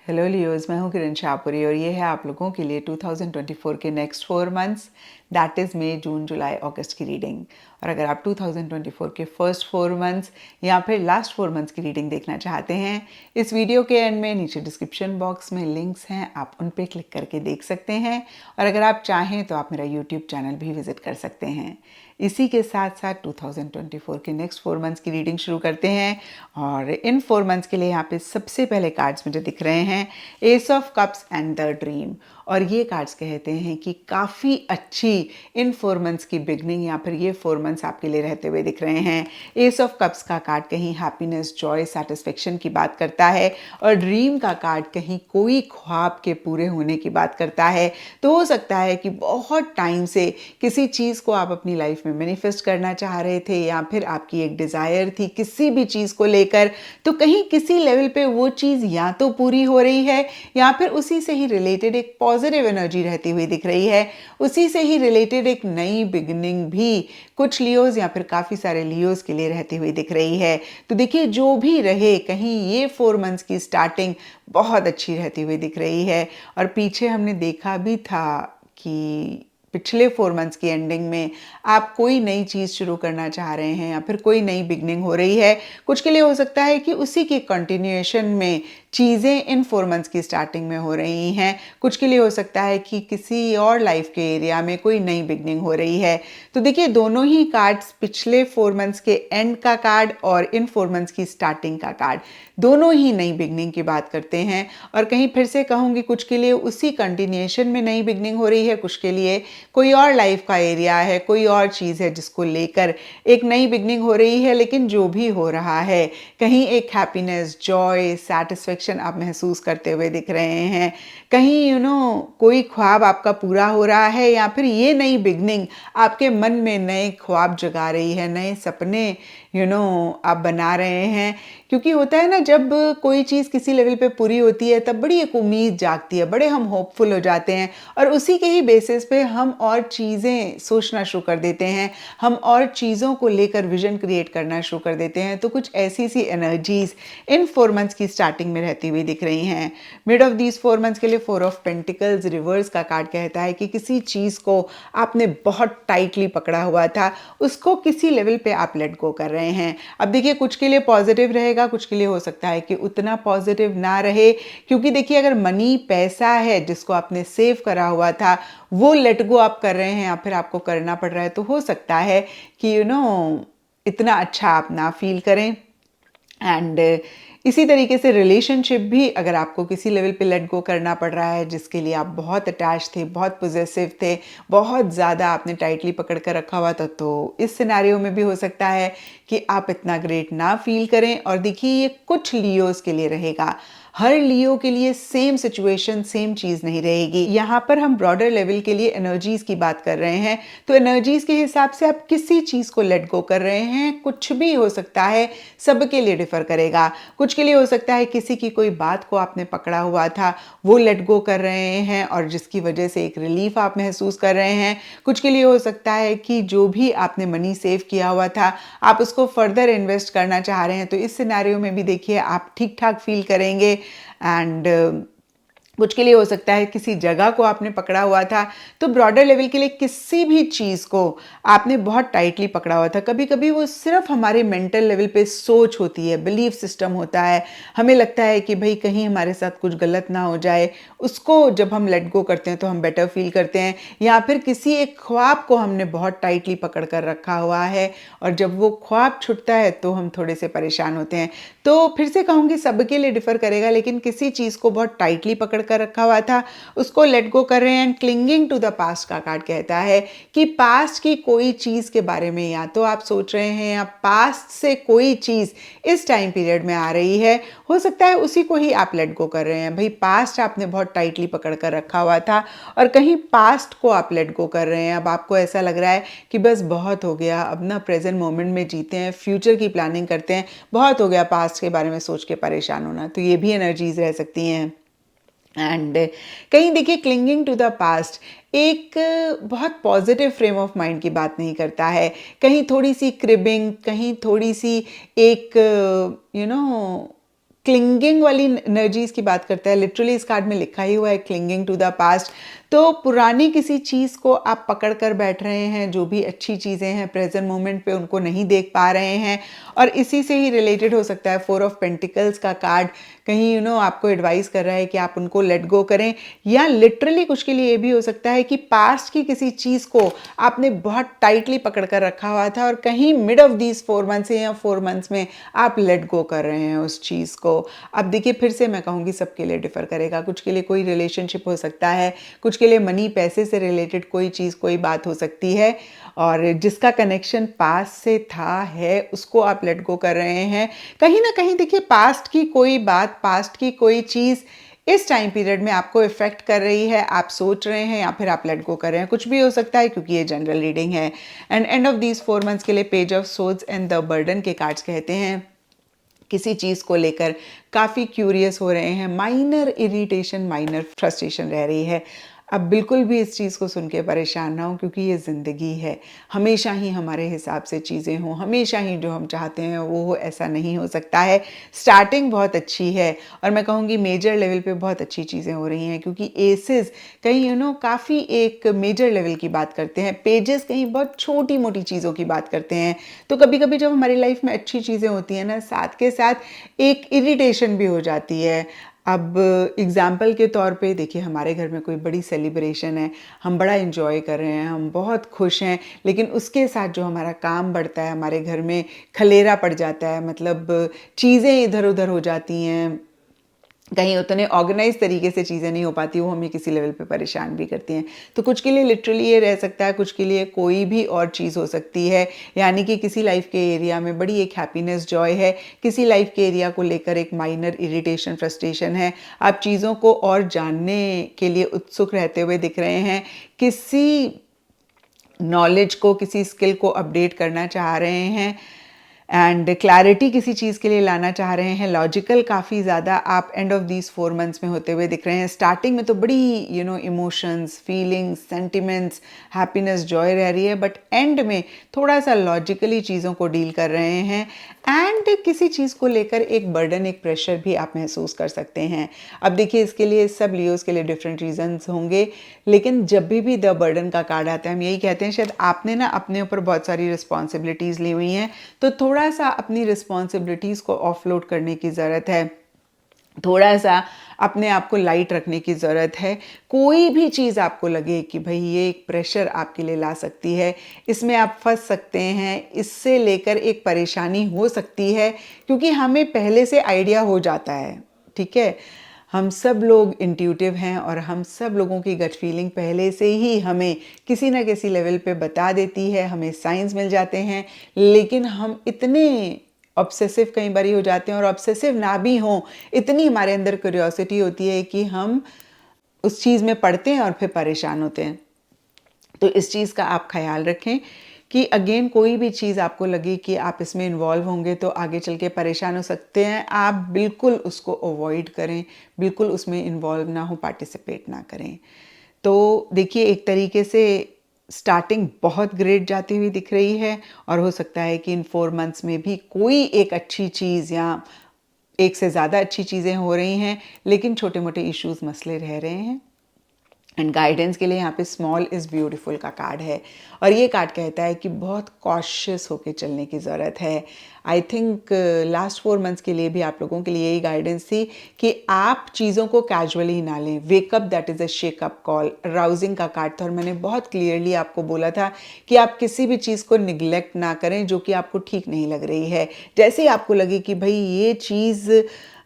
Hello Leos, मैं हूँ किरण शाहपुरी और ये है आप लोगों के लिए 2024 के नेक्स्ट 4 मंथ्स, दैट इज़ मई, जून, जुलाई, अगस्त की रीडिंग। और अगर आप 2024 के फर्स्ट 4 मंथ्स या फिर लास्ट 4 मंथ्स की रीडिंग देखना चाहते हैं, इस वीडियो के एंड में नीचे डिस्क्रिप्शन बॉक्स में लिंक्स हैं, आप उन पर क्लिक करके देख सकते हैं। और अगर आप चाहें तो आप मेरा यूट्यूब चैनल भी विजिट कर सकते हैं। इसी के साथ साथ 2024 के नेक्स्ट 4 मंथ्स की रीडिंग शुरू करते हैं। और इन 4 मंथ्स के लिए यहाँ पे सबसे पहले कार्ड्स मुझे दिख रहे हैं S of cups and the dream. और ये कार्ड्स कहते हैं कि काफ़ी अच्छी इन 4 मंथ्स की बिगनिंग या फिर ये 4 मंथ्स आपके लिए रहते हुए दिख रहे हैं। एस ऑफ कप्स का कार्ड कहीं हैप्पीनेस, जॉय, सेटिस्फेक्शन की बात करता है और ड्रीम का कार्ड कहीं कोई ख्वाब के पूरे होने की बात करता है। तो हो सकता है कि बहुत टाइम से किसी चीज़ को आप अपनी लाइफ में मैनिफेस्ट करना चाह रहे थे या फिर आपकी एक डिज़ायर थी किसी भी चीज़ को लेकर, तो कहीं किसी लेवल पे वो चीज़ या तो पूरी हो रही है या फिर उसी से ही रिलेटेड एक पॉजिटिव एनर्जी रहती हुई दिख रही है। उसी से ही रिलेटेड एक नई बिगनिंग भी कुछ लियोज या फिर काफ़ी सारे लियोज के लिए रहती हुई दिख रही है। तो देखिए, जो भी रहे, कहीं ये 4 मंथ्स की स्टार्टिंग बहुत अच्छी रहती हुई दिख रही है। और पीछे हमने देखा भी था कि पिछले 4 मंथ्स की एंडिंग में आप कोई नई चीज़ शुरू करना चाह रहे हैं या फिर कोई नई बिगनिंग हो रही है। कुछ के लिए हो सकता है कि उसी के कंटिन्यूएशन में चीज़ें इन 4 मंथ्स की स्टार्टिंग में हो रही हैं। कुछ के लिए हो सकता है कि किसी और लाइफ के एरिया में कोई नई बिगनिंग हो रही है। तो देखिए, दोनों ही कार्ड्स, पिछले 4 मंथ्स के एंड का कार्ड और इन 4 मंथ्स की स्टार्टिंग का कार्ड, दोनों ही नई बिगनिंग की बात करते हैं। और कहीं फिर से कहूँगी, कुछ के लिए उसी कंटिन्यूएशन में नई बिगनिंग हो रही है, कुछ के लिए कोई और लाइफ का एरिया है, कोई और चीज़ है जिसको लेकर एक नई बिगनिंग हो रही है। लेकिन जो भी हो रहा है, कहीं एक हैप्पीनेस, जॉय, सैटिस्फैक्शन आप महसूस करते हुए दिख रहे हैं। कहीं कोई ख्वाब आपका पूरा हो रहा है या फिर ये नई बिगनिंग आपके मन में नए ख्वाब जगा रही है, नए सपने आप बना रहे हैं। क्योंकि होता है ना, जब कोई चीज़ किसी लेवल पे पूरी होती है तब बड़ी एक उम्मीद जागती है, बड़े हम होपफुल हो जाते हैं और उसी के ही बेसिस पे हम और चीज़ें सोचना शुरू कर देते हैं, हम और चीज़ों को लेकर विजन क्रिएट करना शुरू कर देते हैं। तो कुछ ऐसी सी एनर्जीज इन 4 मंथ्स की स्टार्टिंग में रहती हुई दिख रही हैं। मिड ऑफ दीज 4 मंथ्स के लिए 4 ऑफ पेंटिकल्स रिवर्स का कार्ड कहता है कि किसी चीज़ को आपने बहुत टाइटली पकड़ा हुआ था, उसको किसी लेवल पे आप लेट गो कर रहे हैं। अब देखिए, कुछ के लिए पॉजिटिव रहेगा, कुछ के लिए हो सकता है कि उतना पॉजिटिव ना रहे। क्योंकि देखिए, अगर मनी, पैसा है जिसको आपने सेव करा हुआ था, वो लेट गो आप कर रहे हैं या फिर आपको करना पड़ रहा है, तो हो सकता है कि इतना अच्छा आप ना फील करें। एंड इसी तरीके से रिलेशनशिप भी अगर आपको किसी लेवल पे लेट गो करना पड़ रहा है, जिसके लिए आप बहुत अटैच थे, बहुत पॉजेसिव थे, बहुत ज़्यादा आपने टाइटली पकड़ कर रखा हुआ था, तो इस सिनेरियो में भी हो सकता है कि आप इतना ग्रेट ना फील करें। और देखिए, ये कुछ लियोज के लिए रहेगा, हर लियो के लिए सेम सिचुएशन, सेम चीज़ नहीं रहेगी। यहाँ पर हम ब्रॉडर लेवल के लिए एनर्जीज की बात कर रहे हैं, तो एनर्जीज के हिसाब से आप किसी चीज़ को लेट गो कर रहे हैं, कुछ भी हो सकता है, सबके लिए डिफर करेगा। कुछ के लिए हो सकता है किसी की कोई बात को आपने पकड़ा हुआ था, वो लेट गो कर रहे हैं और जिसकी वजह से एक रिलीफ आप महसूस कर रहे हैं। कुछ के लिए हो सकता है कि जो भी आपने मनी सेव किया हुआ था, आप उसको फर्दर इन्वेस्ट करना चाह रहे हैं। तो इस सिनेरियो में भी देखिए, आप ठीक ठाक फील करेंगे। एंड कुछ के लिए हो सकता है किसी जगह को आपने पकड़ा हुआ था। तो ब्रॉडर लेवल के लिए किसी भी चीज़ को आपने बहुत टाइटली पकड़ा हुआ था। कभी कभी वो सिर्फ हमारे मेंटल लेवल पे सोच होती है, बिलीफ सिस्टम होता है, हमें लगता है कि भाई कहीं हमारे साथ कुछ गलत ना हो जाए। उसको जब हम लेट गो करते हैं तो हम बेटर फील करते हैं। या फिर किसी एक ख्वाब को हमने बहुत टाइटली पकड़ कर रखा हुआ है और जब वो ख्वाब छूटता है तो हम थोड़े से परेशान होते हैं। तो फिर से कहूँगी, सबके लिए डिफर करेगा, लेकिन किसी चीज़ को बहुत टाइटली पकड़ कर रखा हुआ था, उसको लेट गो कर रहे हैं। And clinging to the past का कार्ड कहता है कि पास्ट की कोई चीज़ के बारे में या तो आप सोच रहे हैं या पास्ट से कोई चीज़ इस टाइम पीरियड में आ रही है, हो सकता है उसी को ही आप लेट गो कर रहे हैं। भाई, पास्ट आपने बहुत टाइटली पकड़ कर रखा हुआ था और कहीं पास्ट को आप लेट गो कर रहे हैं। अब आपको ऐसा लग रहा है कि बस बहुत हो गया, अब ना प्रेजेंट मोमेंट में जीते हैं, फ्यूचर की प्लानिंग करते हैं, बहुत हो गया पास्ट के बारे में सोच के परेशान होना। तो ये भी एनर्जीज रह सकती हैं। एंड कहीं देखिए, क्लिंगिंग टू द पास्ट एक बहुत पॉजिटिव फ्रेम ऑफ माइंड की बात नहीं करता है। कहीं थोड़ी सी क्रिबिंग, कहीं थोड़ी सी एक क्लिंगिंग वाली एनर्जीज की बात करता है। लिटरली इस कार्ड में लिखा ही हुआ है क्लिंगिंग टू द पास्ट। तो पुरानी किसी चीज़ को आप पकड़ कर बैठ रहे हैं, जो भी अच्छी चीज़ें हैं प्रेजेंट मोमेंट पे उनको नहीं देख पा रहे हैं, और इसी से ही रिलेटेड हो सकता है 4 ऑफ पेंटिकल्स का कार्ड कहीं आपको एडवाइस कर रहा है कि आप उनको लेट गो करें, या लिटरली कुछ के लिए ये भी हो सकता है कि पास्ट की किसी चीज़ को आपने बहुत टाइटली पकड़ कर रखा हुआ था और कहीं मिड ऑफ दीज 4 मंथ्स या 4 मंथ्स में आप लेट गो कर रहे हैं उस चीज़ को। अब देखिए फिर से मैं कहूँगी सबके लिए डिफ़र करेगा। कुछ के लिए कोई रिलेशनशिप हो सकता है, कुछ के लिए मनी पैसे से रिलेटेड कोई चीज़ कोई बात हो सकती है, और जिसका कनेक्शन पास्ट से था है उसको आप लेट गो कर रहे हैं। कहीं ना कहीं देखिए पास्ट की कोई बात, पास्ट की कोई चीज़ इस टाइम पीरियड में आपको इफेक्ट कर रही है, आप सोच रहे हैं या फिर आप लेट गो कर रहे हैं, कुछ भी हो सकता है क्योंकि ये जनरल रीडिंग है। And end of these 4 months के लिए page of swords and the burden के कार्ड्स कहते हैं किसी चीज़ को लेकर काफ़ी क्यूरियस हो रहे हैं, माइनर इरिटेशन, माइनर फ्रस्ट्रेशन रह रही है। अब बिल्कुल भी इस चीज़ को सुन के परेशान ना हो, क्योंकि ये ज़िंदगी है। हमेशा ही हमारे हिसाब से चीज़ें हों, हमेशा ही जो हम चाहते हैं वो हो, ऐसा नहीं हो सकता है। स्टार्टिंग बहुत अच्छी है और मैं कहूँगी मेजर लेवल पे बहुत अच्छी चीज़ें हो रही हैं, क्योंकि एसेस कहीं काफ़ी एक मेजर लेवल की बात करते हैं, पेजेस कहीं बहुत छोटी मोटी चीज़ों की बात करते हैं। तो कभी कभी जब हमारी लाइफ में अच्छी चीज़ें होती हैं ना, साथ के साथ एक इरिटेशन भी हो जाती है। अब एग्ज़ाम्पल के तौर पे देखिए, हमारे घर में कोई बड़ी सेलिब्रेशन है, हम बड़ा इन्जॉय कर रहे हैं, हम बहुत खुश हैं, लेकिन उसके साथ जो हमारा काम बढ़ता है, हमारे घर में खलेरा पड़ जाता है, मतलब चीज़ें इधर उधर हो जाती हैं, कहीं उतने ऑर्गेनाइज तरीके से चीज़ें नहीं हो पाती, वो हमें किसी लेवल पे परेशान भी करती हैं। तो कुछ के लिए लिटरली ये रह सकता है, कुछ के लिए कोई भी और चीज़ हो सकती है। यानी कि किसी लाइफ के एरिया में बड़ी एक हैप्पीनेस, जॉय है, किसी लाइफ के एरिया को लेकर एक माइनर इरिटेशन, फ्रस्ट्रेशन है। आप चीज़ों को और जानने के लिए उत्सुक रहते हुए दिख रहे हैं, किसी नॉलेज को, किसी स्किल को अपडेट करना चाह रहे हैं, एंड क्लैरिटी किसी चीज़ के लिए लाना चाह रहे हैं। लॉजिकल काफ़ी ज़्यादा आप एंड ऑफ दीज 4 मंथ्स में होते हुए दिख रहे हैं। स्टार्टिंग में तो बड़ी emotions, feelings, sentiments, happiness, Joy रह रही है, बट एंड में थोड़ा सा लॉजिकली चीज़ों को डील कर रहे हैं, एंड किसी चीज़ को लेकर एक बर्डन, एक प्रेशर भी आप महसूस कर सकते हैं। अब देखिए, इसके लिए सब लियोस के लिए डिफरेंट रीजंस होंगे, लेकिन जब भी द बर्डन का कार्ड आता है, हम यही कहते हैं शायद आपने ना अपने ऊपर बहुत सारी रिस्पॉन्सिबिलिटीज़ ली हुई हैं, तो थोड़ा सा अपनी रिस्पॉन्सिबिलिटीज़ को ऑफलोड करने की ज़रूरत है, थोड़ा सा अपने आप को लाइट रखने की ज़रूरत है। कोई भी चीज़ आपको लगे कि भाई ये एक प्रेशर आपके लिए ला सकती है, इसमें आप फंस सकते हैं, इससे लेकर एक परेशानी हो सकती है, क्योंकि हमें पहले से आइडिया हो जाता है, ठीक है। हम सब लोग इंट्यूटिव हैं और हम सब लोगों की गट फीलिंग पहले से ही हमें किसी ना किसी लेवल पे बता देती है, हमें साइंस मिल जाते हैं, लेकिन हम इतने ऑब्सेसिव कई बार हो जाते हैं, और ऑब्सेसिव ना भी हों, इतनी हमारे अंदर क्यूरियोसिटी होती है कि हम उस चीज़ में पढ़ते हैं और फिर परेशान होते हैं। तो इस चीज़ का आप ख्याल रखें कि अगेन कोई भी चीज़ आपको लगे कि आप इसमें इन्वॉल्व होंगे तो आगे चल के परेशान हो सकते हैं, आप बिल्कुल उसको अवॉइड करें, बिल्कुल उसमें इन्वॉल्व ना हो, पार्टिसिपेट ना करें। तो देखिए, एक तरीके से स्टार्टिंग बहुत ग्रेट जाती हुई दिख रही है, और हो सकता है कि इन 4 मंथ्स में भी कोई एक अच्छी चीज़ या एक से ज़्यादा अच्छी चीज़ें हो रही हैं, लेकिन छोटे मोटे इश्यूज, मसले रह रहे हैं। एंड गाइडेंस के लिए यहाँ पे स्मॉल इज़ ब्यूटीफुल का कार्ड है, और ये कार्ड कहता है कि बहुत कॉशियस होके चलने की ज़रूरत है। आई थिंक लास्ट 4 मंथ्स के लिए भी आप लोगों के लिए यही गाइडेंस थी कि आप चीज़ों को कैजुअली ना लें। Wake up, that is a shake up call, rousing का कार्ड था, और मैंने बहुत क्लियरली आपको बोला था कि आप किसी भी चीज़ को निगलेक्ट ना करें जो कि आपको ठीक नहीं लग रही है। जैसे ही आपको लगे कि भाई ये चीज़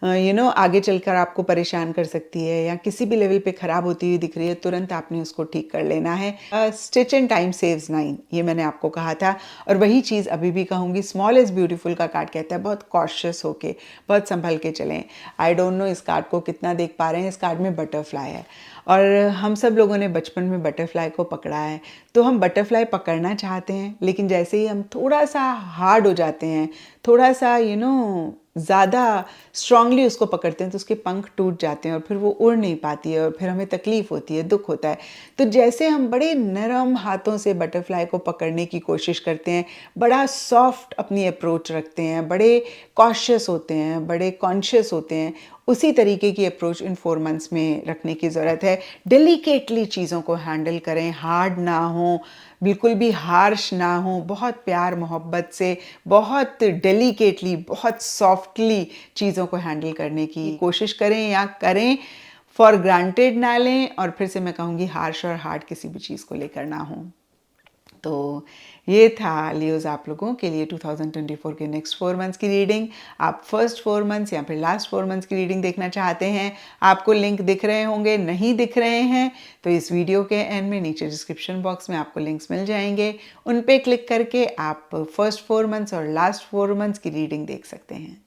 आगे चलकर आपको परेशान कर सकती है या किसी भी लेवल पे ख़राब होती हुई दिख रही है, तुरंत आपने उसको ठीक कर लेना है। स्टिच इन टाइम सेव्स 9, ये मैंने आपको कहा था, और वही चीज़ अभी भी कहूँगी। स्मॉल इज़ ब्यूटीफुल का कार्ड कहता है बहुत कॉशियस होके, बहुत संभल के चलें। आई डोंट नो इस कार्ड को कितना देख पा रहे हैं, इस कार्ड में बटरफ्लाई है, और हम सब लोगों ने बचपन में बटरफ्लाई को पकड़ा है, तो हम बटरफ्लाई पकड़ना चाहते हैं, लेकिन जैसे ही हम थोड़ा सा हार्ड हो जाते हैं, थोड़ा सा ज़्यादा स्ट्रांगली उसको पकड़ते हैं, तो उसके पंख टूट जाते हैं और फिर वो उड़ नहीं पाती है और फिर हमें तकलीफ़ होती है, दुख होता है। तो जैसे हम बड़े नरम हाथों से बटरफ्लाई को पकड़ने की कोशिश करते हैं, बड़ा सॉफ्ट अपनी अप्रोच रखते हैं, बड़े कॉशियस होते हैं, बड़े कॉन्शियस होते हैं, उसी तरीके की अप्रोच इन 4 मंथ्स में रखने की ज़रूरत है। डेलिकेटली चीज़ों को हैंडल करें, हार्ड ना हो, बिल्कुल भी हार्श ना हो, बहुत प्यार मोहब्बत से, बहुत डेलिकेटली, बहुत सॉफ्टली चीज़ों को हैंडल करने की कोशिश करें या करें। फॉर ग्रांटेड ना लें, और फिर से मैं कहूँगी हार्श और हार्ड किसी भी चीज़ को लेकर ना हो। तो ये था लियोज़ आप लोगों के लिए 2024 के नेक्स्ट 4 मंथ्स की रीडिंग। आप फर्स्ट 4 मंथ्स या फिर लास्ट 4 मंथ्स की रीडिंग देखना चाहते हैं, आपको लिंक दिख रहे होंगे, नहीं दिख रहे हैं तो इस वीडियो के एंड में नीचे डिस्क्रिप्शन बॉक्स में आपको लिंक्स मिल जाएंगे, उन पे क्लिक करके आप फर्स्ट 4 मंथ्स और लास्ट 4 मंथ्स की रीडिंग देख सकते हैं।